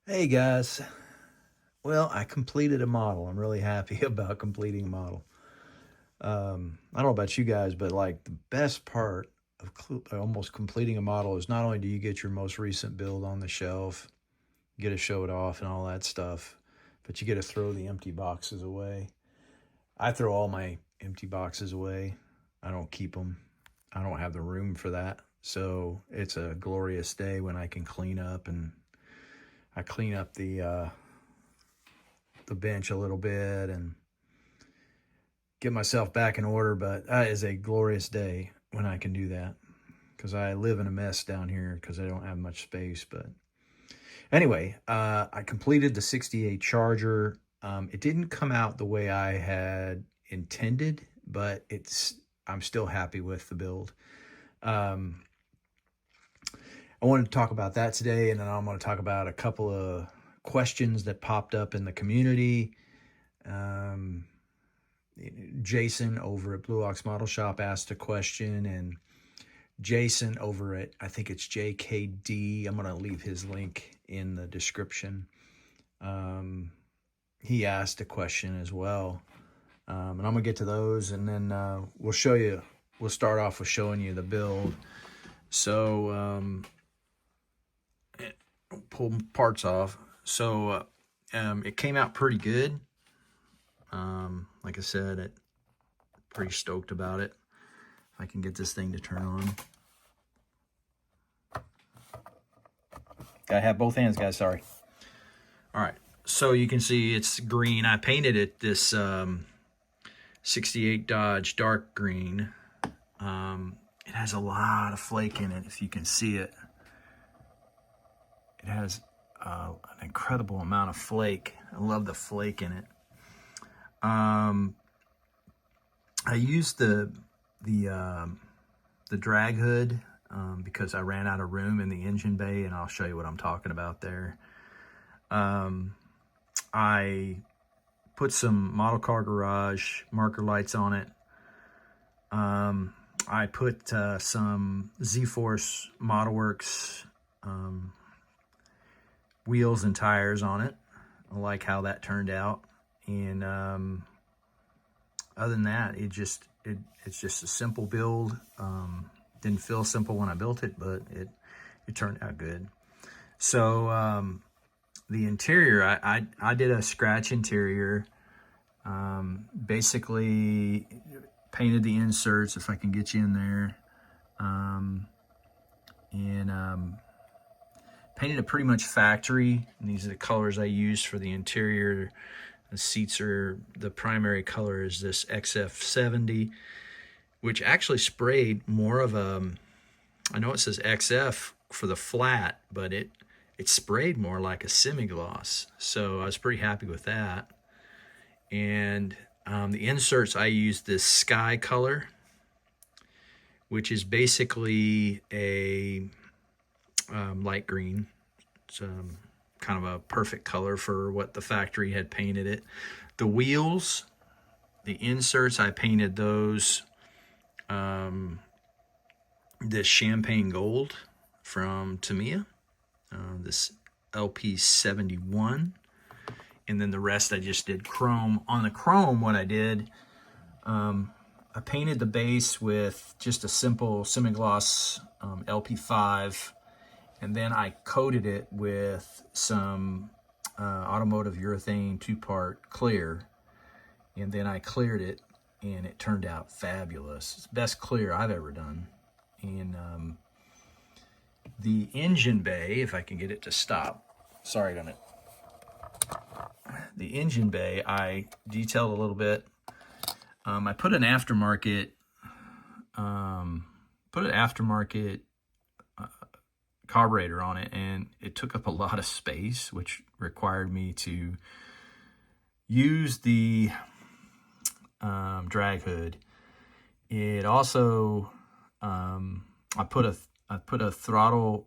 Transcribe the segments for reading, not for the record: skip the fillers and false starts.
Hey guys. Well, I completed a model. I'm really happy about completing a model. I don't know about you guys, but like the best part of almost completing a model is not only do you get your most recent build on the shelf, you get to show it off and all that stuff, but you get to throw the empty boxes away. I throw all my empty boxes away. I don't keep them. I don't have the room for that. So it's a glorious day when I can clean up and I clean up the bench a little bit and get myself back in order. But that is a glorious day when I can do that because I live in a mess down here because I don't have much space. But anyway, I completed the 68 Charger. It didn't come out the way I had intended, but I'm still happy with the build. Um, I wanted to talk about that today, and then I'm going to talk about a couple of questions that popped up in the community. Um, Jason over at Blue Ox Model Shop asked a question, and Jason over at, I think it's JKD, I'm going to leave his link in the description. He asked a question as well. And I'm going to get to those, and then we'll start off with showing you the build. So, pull parts off. So, it came out pretty good. Like I said, pretty stoked about it. If I can get this thing to turn on. Gotta have both hands, guys, sorry. All right, so you can see it's green. I painted it this 68 Dodge dark green. It has a lot of flake in it, if you can see it. It has an incredible amount of flake. I love the flake in it. I used the drag hood because I ran out of room in the engine bay, and I'll show you what I'm talking about there. I put some Model Car Garage marker lights on it. I put some Z-Force Model Works wheels and tires on it. I like how that turned out. And other than that, it's just a simple build. Didn't feel simple when I built it, but it turned out good. So the interior, I did a scratch interior. Basically painted the inserts, if I can get you in there, and painted it pretty much factory. And these are the colors I used for the interior. The seats the primary color is this XF70, which actually sprayed more of I know it says XF for the flat, but it sprayed more like a semi-gloss. So I was pretty happy with that. And the inserts, I used this sky color, which is basically a light green. It's kind of a perfect color for what the factory had painted it. The wheels, the inserts, I painted those this champagne gold from Tamiya, this LP71, and then the rest I just did chrome. On the chrome, what I did, I painted the base with just a simple semi-gloss LP5, and then I coated it with some automotive urethane 2-part clear, and then I cleared it, and it turned out fabulous. It's the best clear I've ever done. And the engine bay, if I can get it to stop. Sorry, on it. The engine bay, I detailed a little bit. I put an aftermarket, carburetor on it, and it took up a lot of space, which required me to use the drag hood. It also, I put a throttle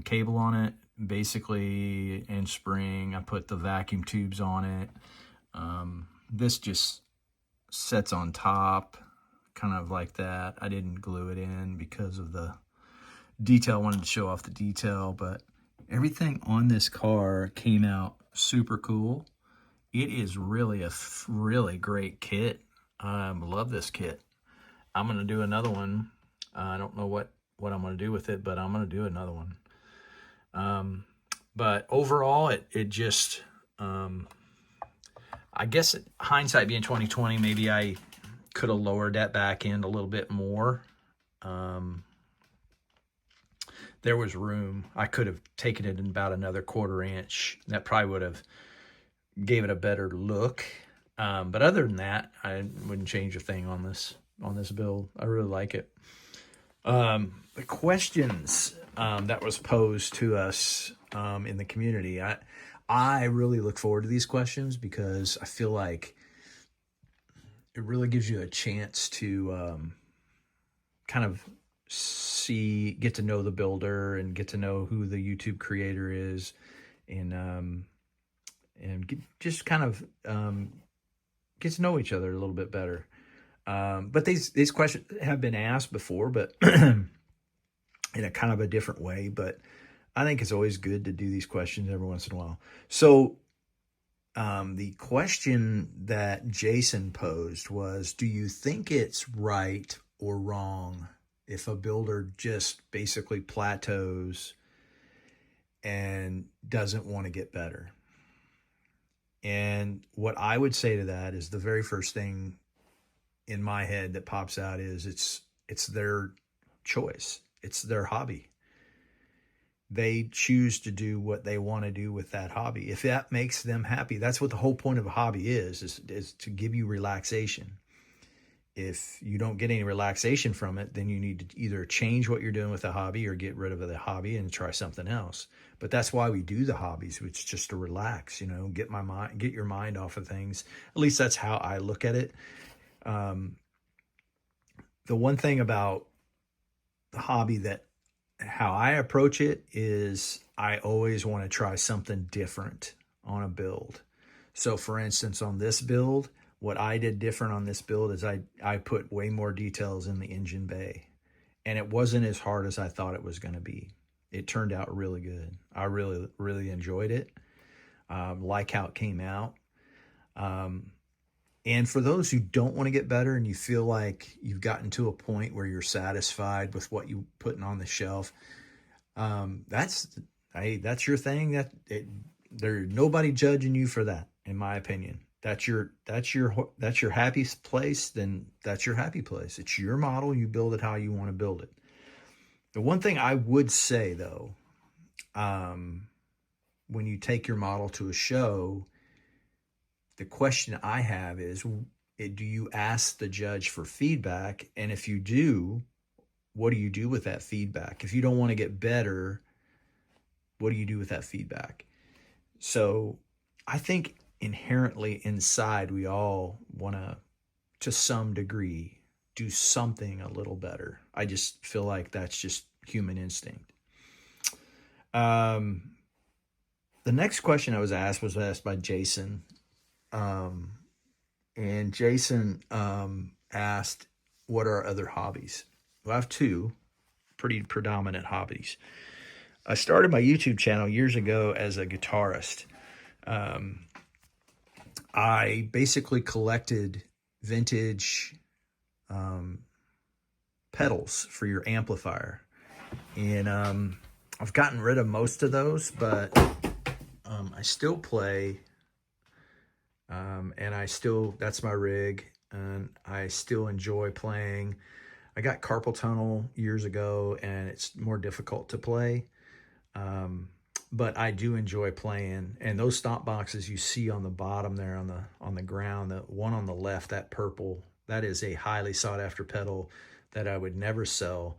cable on it, basically, and spring. I put the vacuum tubes on it. This just sets on top, kind of like that. I didn't glue it in because of the detail. I wanted to show off the detail, but Everything on this car came out super cool. It is really a really great kit. I love this kit. I'm going to do another one. I don't know what I'm going to do with it, but I'm going to do another one. But overall, it just, I guess hindsight being 2020, maybe I could have lowered that back end a little bit more. There was room. I could have taken it in about another 1/4 inch. That probably would have gave it a better look. But other than that, I wouldn't change a thing on this build. I really like it. The questions that was posed to us in the community, I really look forward to these questions because I feel like it really gives you a chance to kind of get to know the builder and get to know who the YouTube creator is, and just kind of get to know each other a little bit better. But these questions have been asked before, but in a kind of a different way. But I think it's always good to do these questions every once in a while. So the question that Jason posed was, do you think it's right or wrong if a builder just basically plateaus and doesn't want to get better? And what I would say to that is the very first thing in my head that pops out is it's their choice. It's their hobby. They choose to do what they want to do with that hobby. If that makes them happy, that's what the whole point of a hobby is to give you relaxation. If you don't get any relaxation from it, then you need to either change what you're doing with the hobby or get rid of the hobby and try something else. But that's why we do the hobbies. It's just to relax, get your mind off of things. At least that's how I look at it. The one thing about the hobby how I approach it is I always want to try something different on a build. So for instance, on this build, what I did different on this build is I put way more details in the engine bay, and it wasn't as hard as I thought it was going to be. It turned out really good. I really, really enjoyed it. Like how it came out. And for those who don't want to get better and you feel like you've gotten to a point where you're satisfied with what you're putting on the shelf, that's your thing. There's nobody judging you for that, in my opinion. That's your happy place, then that's your happy place. It's your model. You build it how you want to build it. The one thing I would say, though, when you take your model to a show, the question I have is, do you ask the judge for feedback? And if you do, what do you do with that feedback? If you don't want to get better, what do you do with that feedback? So I think inherently inside, we all want to some degree, do something a little better. I just feel like that's just human instinct. The next question I was asked by Jason. And Jason asked, what are other hobbies? Well, I have two pretty predominant hobbies. I started my YouTube channel years ago as a guitarist. I basically collected vintage pedals for your amplifier. And I've gotten rid of most of those, but I still play. And that's my rig, and I still enjoy playing. I got carpal tunnel years ago, and it's more difficult to play. But I do enjoy playing. And those stomp boxes you see on the bottom there on the ground, the one on the left, that purple, that is a highly sought after pedal that I would never sell.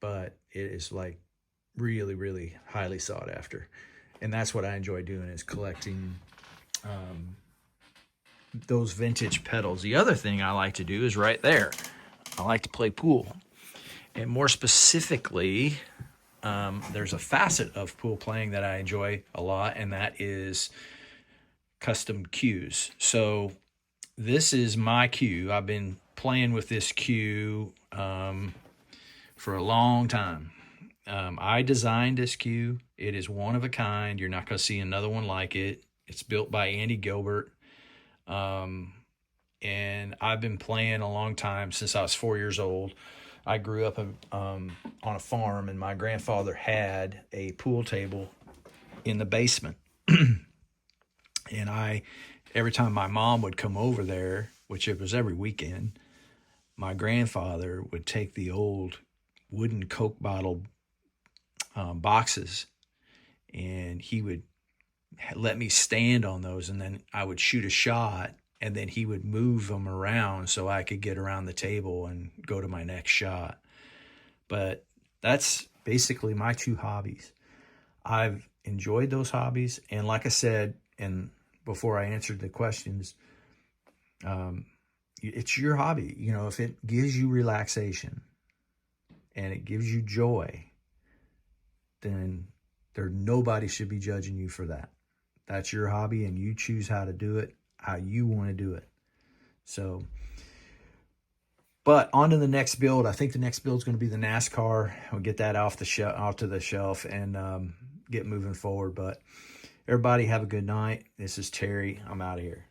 But it is like really, really highly sought after. And that's what I enjoy doing, is collecting those vintage pedals. The other thing I like to do is right there. I like to play pool. And more specifically, there's a facet of pool playing that I enjoy a lot, and that is custom cues. So this is my cue. I've been playing with this cue for a long time. I designed this cue. It is one of a kind. You're not going to see another one like it. It's built by Andy Gilbert. And I've been playing a long time, since I was 4 years old. I grew up on a farm, and my grandfather had a pool table in the basement. And every time my mom would come over there, which it was every weekend, my grandfather would take the old wooden Coke bottle boxes, and he would let me stand on those, and then I would shoot a shot, and then he would move them around so I could get around the table and go to my next shot. But that's basically my two hobbies. I've enjoyed those hobbies, and like I said, and before I answered the questions, it's your hobby. You know, if it gives you relaxation and it gives you joy, then nobody should be judging you for that. That's your hobby, and you choose how to do it, how you want to do it. So, but on to the next build. I think the next build is going to be the NASCAR. We'll get that off to the shelf, and get moving forward. But everybody have a good night. This is Terry. I'm out of here.